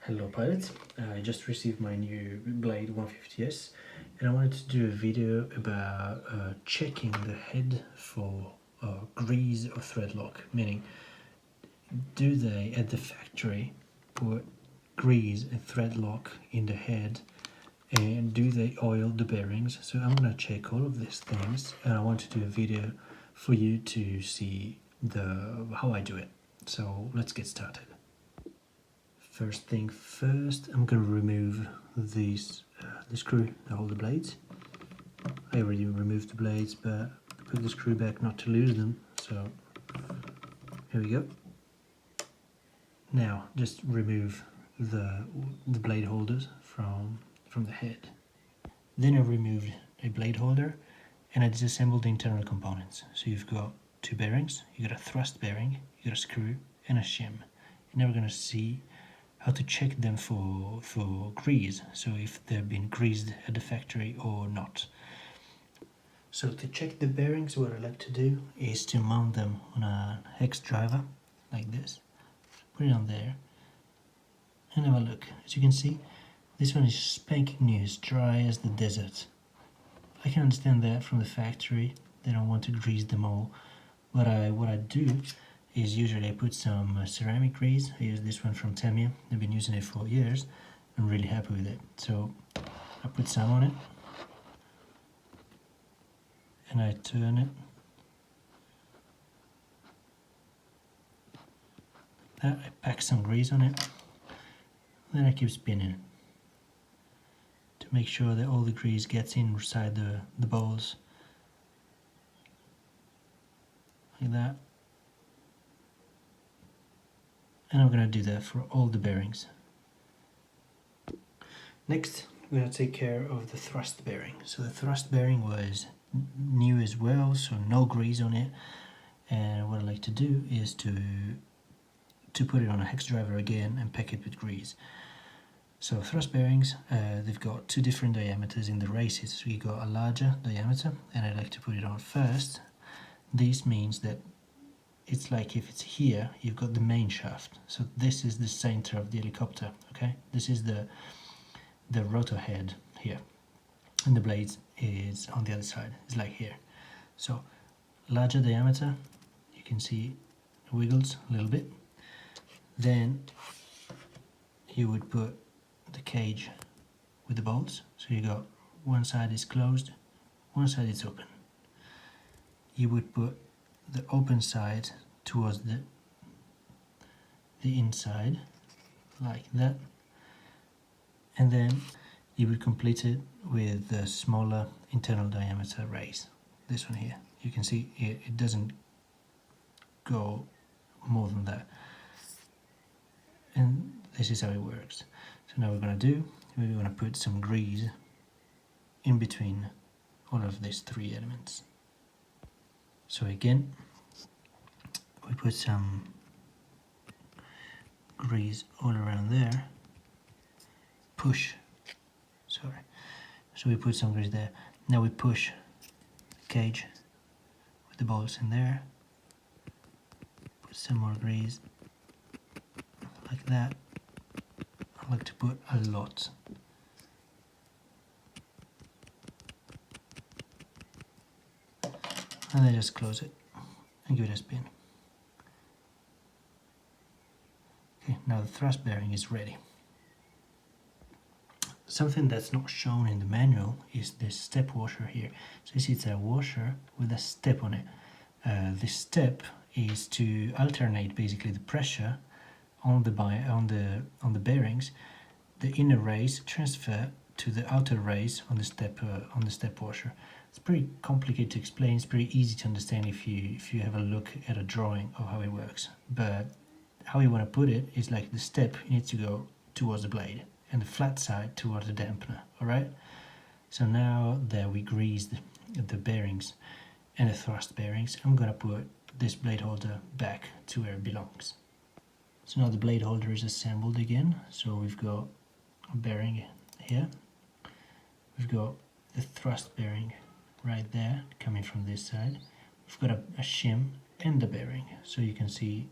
Hello pilots, I just received my new Blade 150S and I wanted to do a video about checking the head for grease or thread lock, meaning do they at the factory put grease and thread lock in the head, and do they oil the bearings? So I'm going to check all of these things and I want to do a video for you to see how I do it. So let's get started. First thing first, I'm going to remove the screw that hold the blades. I already removed the blades, but put the screw back not to lose them. So here we go. Now just remove the blade holders from the head. Then I removed a blade holder and I disassembled the internal components. So you've got two bearings, you got a thrust bearing, you got a screw and a shim. And now we're going to see how to check them for grease, so if they've been greased at the factory or not. So to check the bearings, what I like to do is to mount them on a hex driver like this. Put it on there and have a look. As you can see, this one is spanking new, as dry as the desert. I can understand that from the factory, they don't want to grease them all. What I do is usually I put some ceramic grease. I use this one from Tamiya. I've been using it for years. I'm really happy with it. So I put some on it and I turn it. I pack some grease on it. Then I keep spinning to make sure that all the grease gets inside the bowls. Like that. And I'm going to do that for all the bearings. Next, we're going to take care of the thrust bearing. So the thrust bearing was new as well, so no grease on it. And what I like to do is to put it on a hex driver again and pack it with grease. So thrust bearings, they've got two different diameters in the races. So you got a larger diameter, and I like to put it on first. This means that it's like if it's here, you've got the main shaft. So this is the center of the helicopter, okay? This is the rotor head here. And the blades is on the other side, it's like here. So larger diameter, you can see it wiggles a little bit. Then you would put the cage with the bolts. So you got one side is closed, one side is open. You would put the open side towards the inside, like that, and then you would complete it with the smaller internal diameter race. This one here, you can see it doesn't go more than that, and this is how it works. So now we're going to put some grease in between all of these three elements. So again, we put some grease all around there. So we put some grease there. Now we push the cage with the bolts in there. Put some more grease, like that. I like to put a lot. And then just close it and give it a spin. Okay, now the thrust bearing is ready. Something that's not shown in the manual is this step washer here. So you see it's a washer with a step on it. This step is to alternate basically the pressure on the bearings. The inner race transfer to the outer race on the step washer. It's pretty complicated to explain. It's pretty easy to understand if you have a look at a drawing of how it works. But how you want to put it is like the step needs to go towards the blade and the flat side towards the dampener. All right. So now that we greased the bearings and the thrust bearings, I'm gonna put this blade holder back to where it belongs. So now the blade holder is assembled again. So we've got a bearing here. We've got the thrust bearing right there coming from this side. We've got a shim and the bearing. So you can see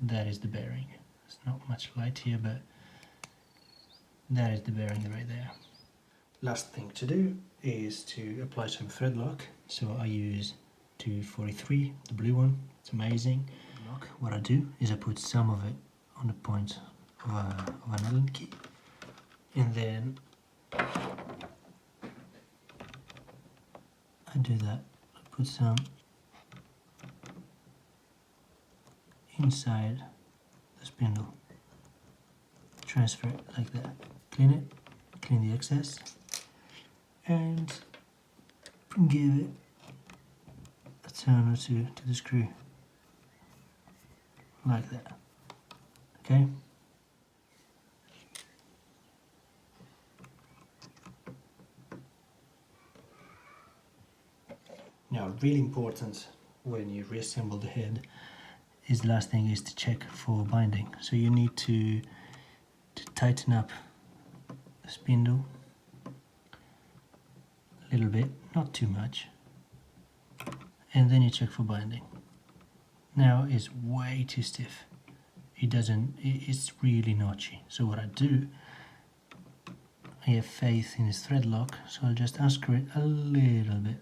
that is the bearing. There's not much light here, but That is the bearing right there. Last thing to do is to apply some thread lock. So I use 243, the blue one. It's amazing. What I do is I put some of it on the point of an Allen key, and then I do that. I put some inside the spindle, transfer it like that, clean it, clean the excess, and give it a turn or two to the screw, like that, okay? Now, really important when you reassemble the head is the last thing is to check for binding. So you need to tighten up the spindle a little bit, not too much, and then you check for binding. Now it's way too stiff. It's really notchy. So what I do, I have faith in this thread lock, so I'll just unscrew it a little bit.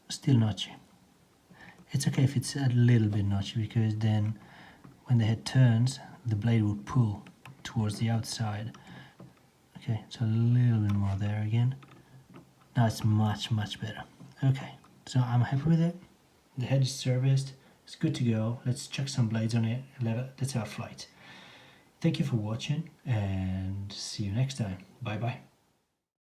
Still notchy. It's okay if it's a little bit notchy, because then when the head turns, the blade will pull towards the outside. Okay, so a little bit more there again. Now it's much better. Okay, so I'm happy with it. The head is serviced. It's good to go. Let's chuck some blades on it and let's have a flight. Thank you for watching, and see you next time. Bye bye.